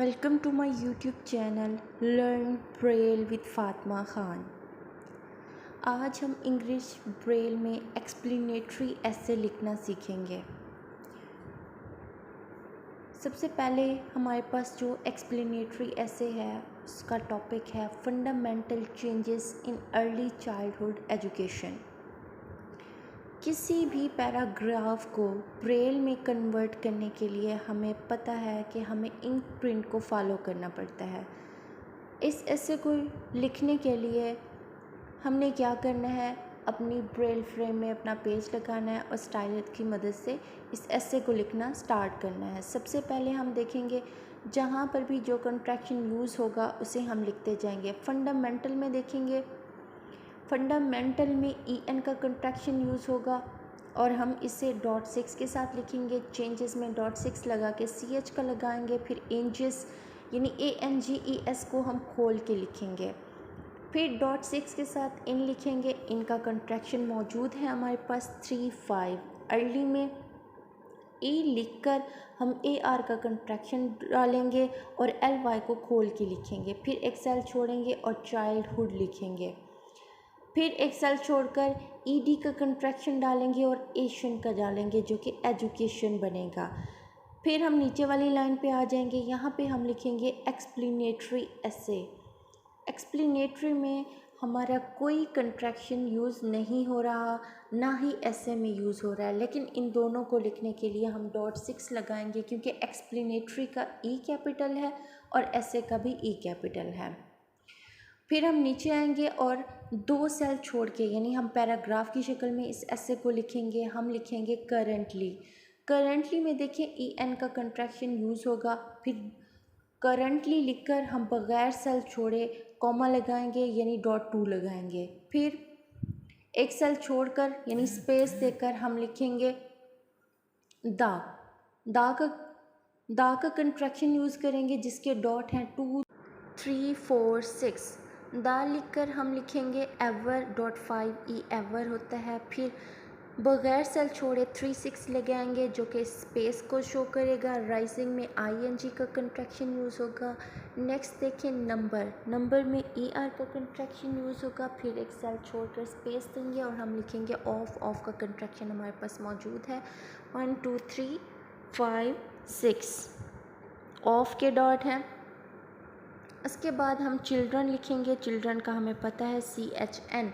Welcome to my YouTube channel learn Braille with Fatima Khan. आज हम English Braille में explanatory ऐसे लिखना सीखेंगे। सबसे पहले हमारे पास जो एक्सप्लेनेटरी ऐसे है उसका टॉपिक है fundamental changes in early childhood education. किसी भी पैराग्राफ को ब्रेल में कन्वर्ट करने के लिए हमें पता है कि हमें इंक प्रिंट को फॉलो करना पड़ता है। इस ऐसे को लिखने के लिए हमने क्या करना है, अपनी ब्रेल फ्रेम में अपना पेज लगाना है और स्टाइलर की मदद से इस ऐसे को लिखना स्टार्ट करना है। सबसे पहले हम देखेंगे जहाँ पर भी जो कंट्रैक्शन यूज़ होगा उसे हम लिखते जाएंगे। फंडामेंटल में देखेंगे, फंडामेंटल में EN का कंट्रैक्शन यूज़ होगा और हम इसे डॉट 6 के साथ लिखेंगे। चेंजेस में डॉट 6 लगा के CH का लगाएंगे। फिर एंजेस यानी ANGES को हम खोल के लिखेंगे। फिर डॉट 6 के साथ इन लिखेंगे। इनका कंट्रैक्शन मौजूद है हमारे पास 3-5। अर्ली में E लिखकर हम AR का कंट्रैक्शन डालेंगे और LY को खोल के लिखेंगे। फिर एक सेल छोड़ेंगे और चाइल्डहुड लिखेंगे। फिर एक सेल छोड़कर ED का कंट्रैक्शन डालेंगे और एशियन का डालेंगे जो कि एजुकेशन बनेगा। फिर हम नीचे वाली लाइन पे आ जाएंगे। यहाँ पे हम लिखेंगे एक्सप्लेनेटरी ऐसे। एक्सप्लेनेटरी में हमारा कोई कंट्रैक्शन यूज़ नहीं हो रहा, ना ही ऐसे में यूज़ हो रहा है, लेकिन इन दोनों को लिखने के लिए हम डॉट 6 लगाएंगे क्योंकि एक्सप्लेनेटरी का E कैपिटल है और ऐसे का भी E कैपिटल है। फिर हम नीचे आएंगे और 2 सेल छोड़ के यानी हम पैराग्राफ की शक्ल में इस ऐसे को लिखेंगे। हम लिखेंगे करंटली। करंटली में देखिए EN का कंट्रैक्शन यूज़ होगा। फिर करंटली लिखकर हम बगैर सेल छोड़े कॉमा लगाएंगे यानी डॉट 2 लगाएंगे। फिर एक सेल छोड़कर यानी स्पेस देकर हम लिखेंगे दा का कंट्रैक्शन यूज़ करेंगे जिसके डॉट हैं 2, 3, 4, 6। दा लिखकर हम लिखेंगे एवर डॉट 5 E एवर होता है। फिर बगैर सेल छोड़े 3-6 लगाएंगे जो कि स्पेस को शो करेगा। राइजिंग में ING का कंट्रैक्शन यूज़ होगा। नेक्स्ट देखें नंबर में ER का कंट्रैक्शन यूज़ होगा। फिर एक सेल छोड़कर स्पेस देंगे और हम लिखेंगे ऑफ का कंट्रैक्शन हमारे पास मौजूद है 1, 2, 3, 5, 6 ऑफ के डॉट हैं। उसके बाद हम चिल्ड्रन लिखेंगे। चिल्ड्रन का हमें पता है CHN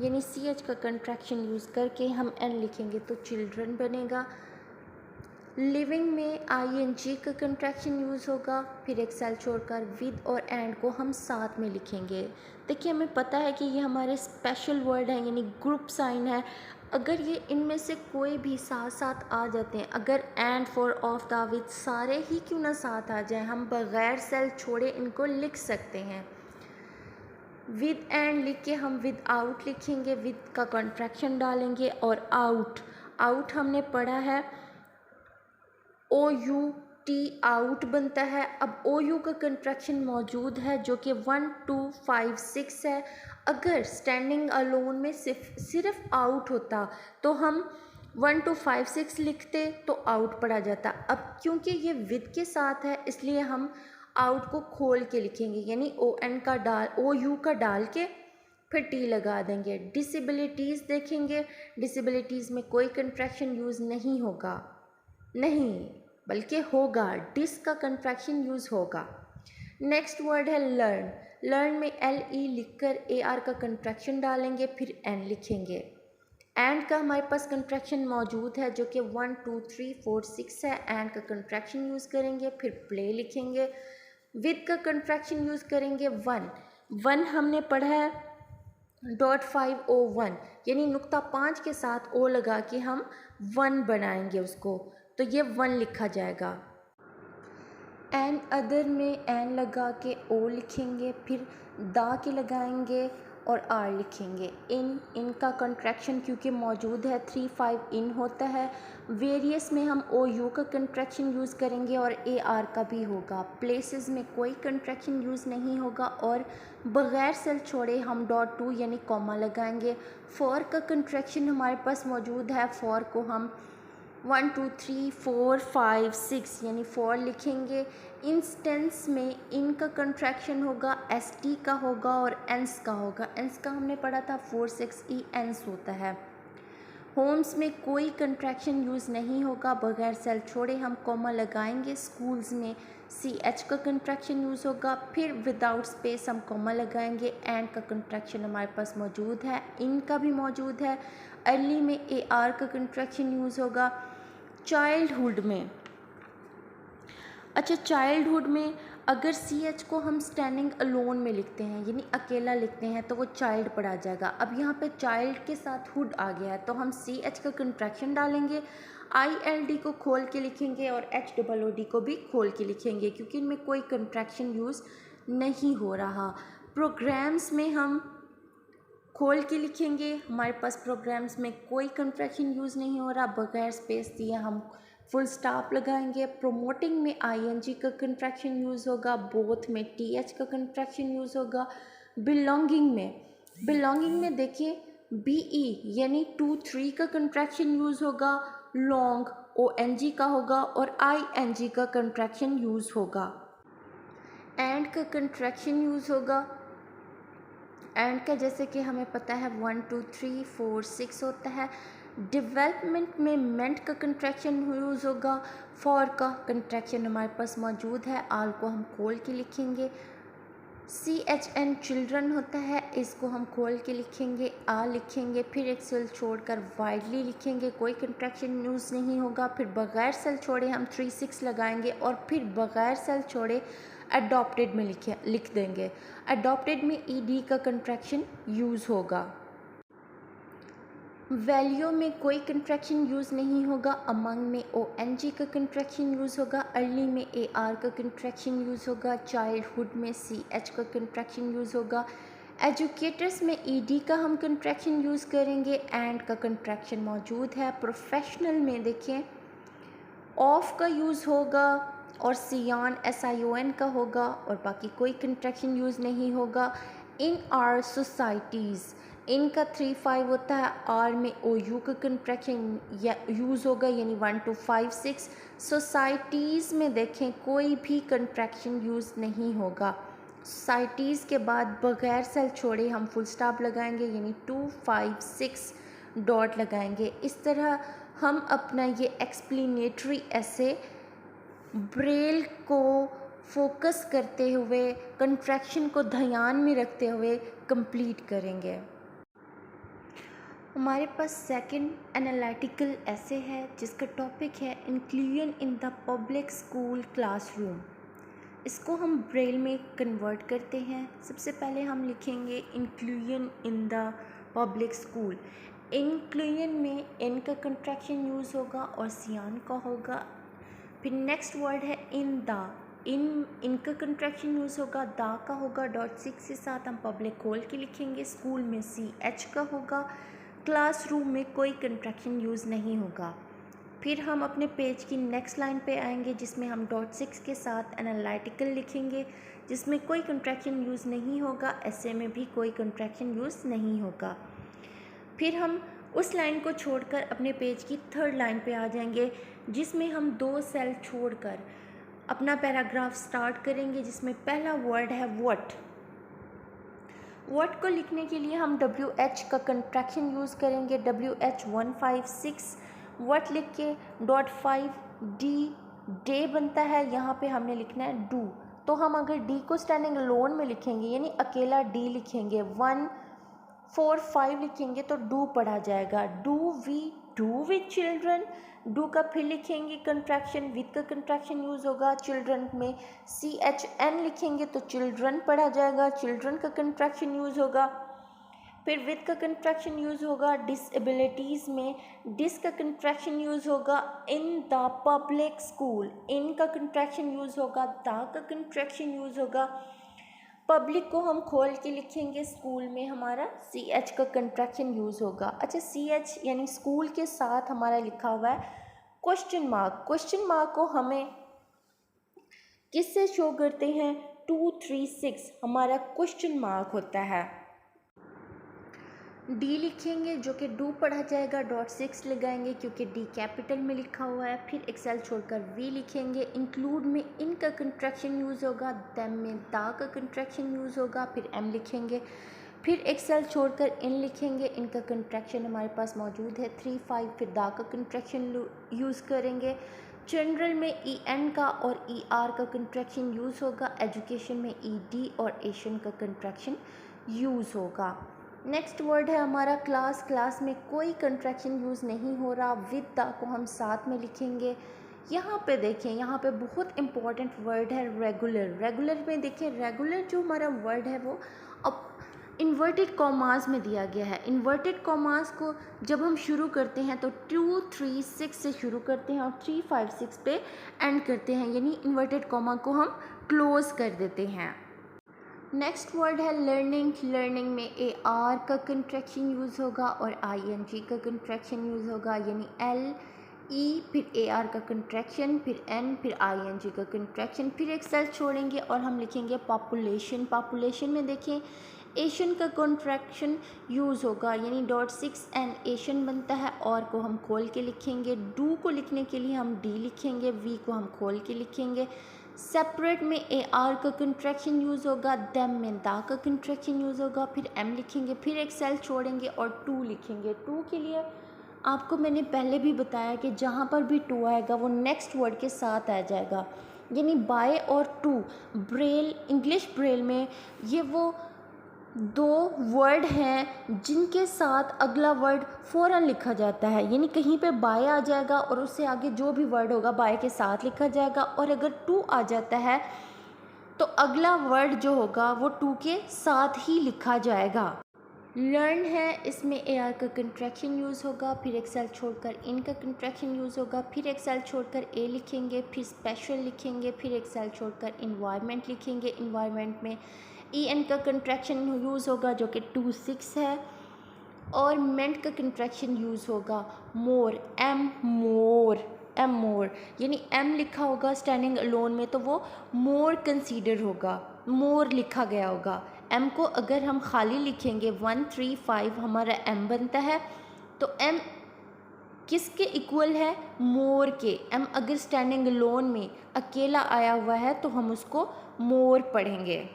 यानी CH का कंट्रैक्शन यूज़ करके हम N लिखेंगे तो चिल्ड्रन बनेगा। लिविंग में ING का कंट्रैक्शन यूज़ होगा। फिर एक सेल छोड़कर विद और एंड को हम साथ में लिखेंगे। देखिए हमें पता है कि ये हमारे स्पेशल वर्ड हैं यानी ग्रुप साइन है। अगर ये इनमें से कोई भी साथ साथ आ जाते हैं, अगर and for of the with सारे ही क्यों ना साथ आ जाएं, हम बग़ैर सेल छोड़े इनको लिख सकते हैं। विद एंड लिख के हम विद आउट लिखेंगे। विद का कंट्रैक्शन डालेंगे और आउट हमने पढ़ा है OUT आउट बनता है। अब OU का कंट्रैक्शन मौजूद है जो कि 1, 2, 5, 6 है। अगर स्टैंडिंग अलोन में सिर्फ आउट होता तो हम 1, 2, 5, 6 लिखते तो आउट पढ़ा जाता। अब क्योंकि ये विद के साथ है इसलिए हम आउट को खोल के लिखेंगे यानी OU का डाल के फिर T लगा देंगे। डिसेबिलिटीज़ देखेंगे। डिसेबिलिटीज़ में कोई कंट्रैक्शन यूज़ नहीं होगा, नहीं बल्कि होगा। डिस का कंट्रैक्शन यूज़ होगा। नेक्स्ट वर्ड है लर्न में LE लिखकर AR का कंट्रैक्शन डालेंगे। फिर N लिखेंगे। एंड का हमारे पास कंट्रैक्शन मौजूद है जो कि 1, 2, 3, 4, 6 है। एंड का कंट्रैक्शन यूज़ करेंगे। फिर प्ले लिखेंगे। विद का कंट्रैक्शन यूज़ करेंगे 1 हमने पढ़ा है डॉट 5O1 यानी नुक्ता 5 के साथ O लगा के हम 1 बनाएंगे उसको, तो ये 1 लिखा जाएगा। एन अदर में एन लगा के O लिखेंगे। फिर दा के लगाएंगे और R लिखेंगे। इनका कंट्रैक्शन क्योंकि मौजूद है 3-5 इन होता है। वेरियस में हम OU का कंट्रैक्शन यूज़ करेंगे और AR का भी होगा। प्लेसेस में कोई कंट्रैक्शन यूज़ नहीं होगा और बग़ैर सेल छोड़े हम डॉट 2 यानी कॉमा लगाएंगे। फॉर का कंट्रैक्शन हमारे पास मौजूद है। फॉर को हम 1 2 3 4 5 6 यानी 4 लिखेंगे। इंस्टेंस में इन का कंट्रैक्शन होगा, एस टी का होगा और एंस का होगा। एंस का हमने पढ़ा था 4 6 ई एंस होता है। होम्स में कोई कंट्रैक्शन यूज़ नहीं होगा, बगैर सेल छोड़े हम कॉमा लगाएंगे। स्कूल्स में सी एच का कंट्रैक्शन यूज़ होगा, फिर विदाउट स्पेस हम कॉमा लगाएंगे। एंड का कंट्रैक्शन हमारे पास मौजूद है, इन का भी मौजूद है। अर्ली में ए आर का कंट्रैक्शन यूज़ होगा। चाइल्डहुड में, अच्छा चाइल्डहुड में अगर सी एच को हम स्टैंडिंग अलोन में लिखते हैं यानी अकेला लिखते हैं तो वो चाइल्ड पढ़ा जाएगा। अब यहाँ पे चाइल्ड के साथ हुड आ गया है तो हम सी एच का कंट्रैक्शन डालेंगे, आई एल डी को खोल के लिखेंगे और एच डबल ओ डी को भी खोल के लिखेंगे क्योंकि इनमें कोई कंट्रैक्शन यूज़ नहीं हो रहा। प्रोग्राम्स में हम खोल के लिखेंगे, हमारे पास प्रोग्राम्स में कोई कंट्रैक्शन यूज़ नहीं हो रहा, बगैर स्पेस दिए हम फुल स्टॉप लगाएंगे। प्रोमोटिंग में आईएनजी का कंट्रैक्शन यूज़ होगा, बोथ में टीएच का कंट्रैक्शन यूज़ होगा। बिलोंगिंग में देखिए बीई यानी 2 3 का कंट्रैक्शन यूज़ होगा, लॉन्ग ओएनजी का होगा और आईएनजी का कंट्रैक्शन यूज़ होगा। एंड का कंट्रैक्शन यूज़ होगा। एंड का जैसे कि हमें पता है 1 2 3 4 6 होता है। डेवलपमेंट में मेंट का कंट्रैक्शन यूज़ होगा। फॉर का कंट्रैक्शन हमारे पास मौजूद है, आल को हम खोल के लिखेंगे। सी एच एन चिल्ड्रन होता है, इसको हम खोल के लिखेंगे, आ लिखेंगे, फिर एक सेल छोड़कर वाइडली लिखेंगे, कोई कंट्रैक्शन यूज़ नहीं होगा। फिर बगैर सेल छोड़े हम 3 6 लगाएंगे और फिर बगैर सेल छोड़े अडॉप्टेड में लिख देंगे। अडॉप्टेड में ई डी का कंट्रैक्शन यूज़ होगा। वैल्यू में कोई कंट्रैक्शन यूज़ नहीं होगा। अमंग में ओ एन जी का कंट्रैक्शन यूज़ होगा। अर्ली में ए आर का कंट्रैक्शन यूज़ होगा। चाइल्डहुड में सी एच का कंट्रैक्शन यूज़ होगा। एजुकेटर्स में ई डी का हम कंट्रैक्शन यूज़ करेंगे, एंड का कंट्रैक्शन मौजूद है। प्रोफेशनल में देखें ऑफ का यूज़ होगा और सियान एस आई ओ एन का होगा और बाकी कोई कंट्रैक्शन यूज़ नहीं होगा। इन आर सोसाइटीज़, इनका 3 5 होता है। आर में ओ यू का कंट्रैक्शन यूज़ होगा यानी 1 2 5 6। सोसाइटीज़ में देखें कोई भी कंट्रैक्शन यूज़ नहीं होगा। सोसाइटीज़ के बाद बगैर सेल छोड़े हम फुल स्टॉप लगाएंगे यानी 2 5 6 डॉट लगाएंगे। इस तरह हम अपना ये एक्सप्लेनेटरी ऐसे ब्रेल को फोकस करते हुए, कंट्रैक्शन को ध्यान में रखते हुए कंप्लीट करेंगे। हमारे पास सेकंड एनालिटिकल ऐसे है जिसका टॉपिक है inclusion in the public school classroom. इसको हम ब्रेल में कन्वर्ट करते हैं। सबसे पहले हम लिखेंगे inclusion in the public school. Inclusion में इन का कंट्रैक्शन यूज़ होगा और सियान का होगा। फिर नेक्स्ट वर्ड है इन द, इनका कंट्रैक्शन यूज़ होगा, दा का होगा, डॉट 6 के साथ हम पब्लिक खोल के लिखेंगे। स्कूल में सी एच का होगा। क्लासरूम में कोई कंट्रैक्शन यूज़ नहीं होगा। फिर हम अपने पेज की नेक्स्ट लाइन पे आएंगे जिसमें हम डॉट 6 के साथ एनालिटिकल लिखेंगे जिसमें कोई कंट्रैक्शन यूज़ नहीं होगा। ऐसे में भी कोई कंट्रैक्शन यूज़ नहीं होगा। फिर हम उस लाइन को छोड़कर अपने पेज की थर्ड लाइन पे आ जाएंगे जिसमें हम 2 सेल छोड़कर अपना पैराग्राफ स्टार्ट करेंगे जिसमें पहला वर्ड है व्हाट। व्हाट को लिखने के लिए हम डब्ल्यू एच का कंट्रैक्शन यूज़ करेंगे। WH156 व्हाट लिख के डॉट 5 डी डे बनता है, यहाँ पे हमने लिखना है डू। तो हम अगर डी को स्टैंडिंग अलोन में लिखेंगे यानी अकेला डी लिखेंगे, 1 4 5 लिखेंगे तो डू पढ़ा जाएगा। डू विद चिल्ड्रन, डू का फिर लिखेंगे कंट्रैक्शन, विद का कंट्रैक्शन यूज़ होगा। चिल्ड्रन में CHN लिखेंगे तो चिल्ड्रन पढ़ा जाएगा, चिल्ड्रन का कंट्रैक्शन यूज़ होगा। फिर विद का कंट्रैक्शन यूज़ होगा। डिसेबिलिटीज़ में डिस का कंट्रैक्शन यूज़ होगा। इन द पब्लिक स्कूल, इन का कंट्रैक्शन यूज़ होगा, द का कंट्रैक्शन यूज़ होगा। पब्लिक को हम खोल के लिखेंगे, स्कूल में हमारा CH का कंट्रैक्शन यूज़ होगा। अच्छा CH यानी स्कूल के साथ हमारा लिखा हुआ है क्वेश्चन मार्क। क्वेश्चन मार्क को हमें किससे शो करते हैं, 2 3 6 हमारा क्वेश्चन मार्क होता है। डी लिखेंगे जो कि डू पढ़ा जाएगा, डॉट 6 लगाएंगे क्योंकि डी कैपिटल में लिखा हुआ है। फिर एक्सेल छोड़कर वी लिखेंगे। इंक्लूड में इन का कंट्रैक्शन यूज़ होगा, देम में दा का कंट्रैक्शन यूज़ होगा। फिर एम लिखेंगे। फिर एक्सेल छोड़कर इन लिखेंगे, इनका कंट्रैक्शन हमारे पास मौजूद है 3 5। फिर दा का कंट्रैक्शन यूज़ करेंगे। जनरल में ई एन का और ई आर का कंट्रैक्शन यूज़ होगा। एजुकेशन में ई डी और एशियन का कंट्रैक्शन यूज़ होगा। नेक्स्ट वर्ड है हमारा क्लास। क्लास में कोई कंट्रैक्शन यूज़ नहीं हो रहा। विद द को हम साथ में लिखेंगे। यहाँ पे देखें, यहाँ पे बहुत इंपॉर्टेंट वर्ड है रेगुलर। रेगुलर में देखें, रेगुलर जो हमारा वर्ड है वो अब इन्वर्टेड कॉमास में दिया गया है। इन्वर्टेड कॉमास को जब हम शुरू करते हैं तो 2 3 6 से शुरू करते हैं और 3 5 6 पे एंड करते हैं, यानी इन्वर्टेड कॉमा को हम क्लोज कर देते हैं। नेक्स्ट वर्ड है लर्निंग। लर्निंग में ए आर का कंट्रैक्शन यूज़ होगा और आई एन जी का कंट्रैक्शन यूज़ होगा, यानी एल ई, फिर ए आर का कंट्रैक्शन, फिर एन, फिर आई एन जी का कंट्रैक्शन। फिर एक सेल छोड़ेंगे और हम लिखेंगे पॉपुलेशन। पॉपुलेशन में देखें एशियन का कंट्रैक्शन यूज़ होगा, यानी डॉट 6 एन एशियन बनता है। और को हम खोल के लिखेंगे। डू को लिखने के लिए हम डी लिखेंगे, वी को हम खोल के लिखेंगे। सेपरेट में ए आर का कंट्रैक्शन यूज़ होगा, देम में दा का कंट्रैक्शन यूज़ होगा। फिर एम लिखेंगे, फिर एक सेल छोड़ेंगे और टू लिखेंगे। टू के लिए आपको मैंने पहले भी बताया कि जहाँ पर भी टू आएगा वो नेक्स्ट वर्ड के साथ आ जाएगा, यानी बाय और टू ब्रेल, इंग्लिश ब्रेल में ये वो दो वर्ड हैं जिनके साथ अगला वर्ड फ़ौरन लिखा जाता है, यानी कहीं पे बाय आ जाएगा और उससे आगे जो भी वर्ड होगा बाय के साथ लिखा जाएगा। और अगर टू आ जाता है तो अगला वर्ड जो होगा वो टू के साथ ही लिखा जाएगा। लर्न है, इसमें ए आर का कंट्रैक्शन यूज़ होगा, फिर एक सेल छोड़कर इन का कंट्रैक्शन यूज़ होगा, फिर एक सेल छोड़कर ए लिखेंगे, फिर स्पेशल लिखेंगे, फिर एक सेल छोड़कर इन्वायरमेंट लिखेंगे। इन्वायरमेंट में ई एन का कंट्रैक्शन यूज़ होगा जो कि 2 6 है। और मेंट का कंट्रैक्शन यूज़ होगा मोर, एम मोर, एम मोर, यानी एम लिखा होगा स्टैंडिंग अलोन में तो वो मोर कंसीडर होगा, मोर लिखा गया होगा। एम को अगर हम खाली लिखेंगे 1 3 5 हमारा एम बनता है, तो एम किसके इक्वल है? मोर के। एम अगर स्टैंडिंग अलोन में अकेला आया हुआ है तो हम उसको मोर पढ़ेंगे।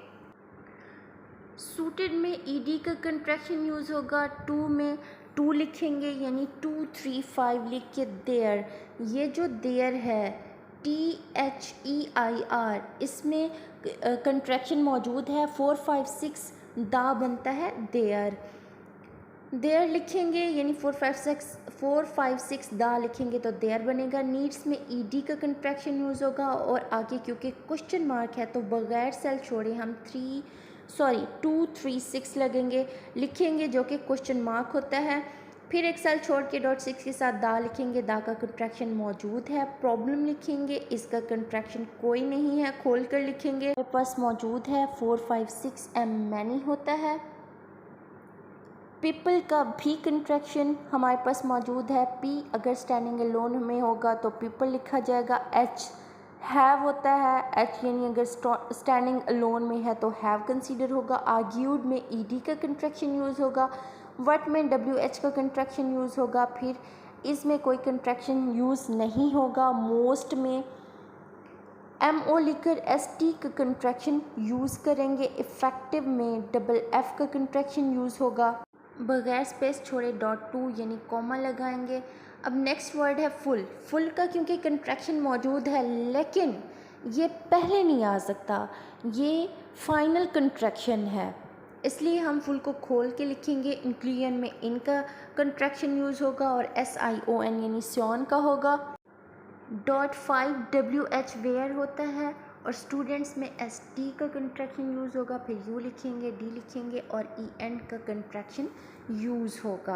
सूटेड में ई डी का कंट्रैक्शन यूज़ होगा। टू में टू लिखेंगे, यानी 2 3 5 लिख के देयर। ये जो देयर है THEIR, इसमें कंट्रैक्शन मौजूद है। 4 5 6 दा बनता है देयर। देयर लिखेंगे यानी 4 5 6 दा लिखेंगे तो देयर बनेगा। नीड्स में ई डी का कंट्रैक्शन यूज़ होगा और आगे क्योंकि क्वेश्चन मार्क है तो बगैर सेल छोड़े हम 2 3 6 लगेंगे लिखेंगे जो कि क्वेश्चन मार्क होता है। फिर एक सेल छोड़ के डॉट 6 के साथ दा लिखेंगे, दा का कंट्रैक्शन मौजूद है। प्रॉब्लम लिखेंगे, इसका कंट्रैक्शन कोई नहीं है, खोल कर लिखेंगे। मेरे पास मौजूद है 4 5 6 एम मैनी होता है। पीपल का भी कंट्रैक्शन हमारे पास मौजूद है। पी अगर स्टैंडिंग अलोन में होगा तो पीपल लिखा जाएगा। एच हैव होता है, एच यानी अगर स्टैंडिंग अलोन में है तो हैव कंसीडर होगा। आर्ग्यूड में ई डी का कंट्रैक्शन यूज़ होगा। वट में डब्ल्यू एच का कंट्रैक्शन यूज़ होगा। फिर इसमें कोई कंट्रैक्शन यूज़ नहीं होगा। मोस्ट में एम ओ लिखकर एस टी का कंट्रैक्शन यूज़ करेंगे। इफ़ेक्टिव में डबल एफ का कंट्रैक्शन यूज़ होगा। बगैर स्पेस छोड़े डॉट 2 यानी कॉमा लगाएंगे। अब नेक्स्ट वर्ड है फुल। फुल का क्योंकि कंट्रैक्शन मौजूद है लेकिन ये पहले नहीं आ सकता, ये फाइनल कंट्रैक्शन है, इसलिए हम फुल को खोल के लिखेंगे। इंक्लूजन में इनका कंट्रैक्शन यूज़ होगा और SION यानी स्योन का होगा। डॉट 5 WH वेयर होता है और स्टूडेंट्स में ST का कंट्रैक्शन यूज़ होगा। फिर U लिखेंगे, D लिखेंगे और EN का कंट्रैक्शन यूज़ होगा।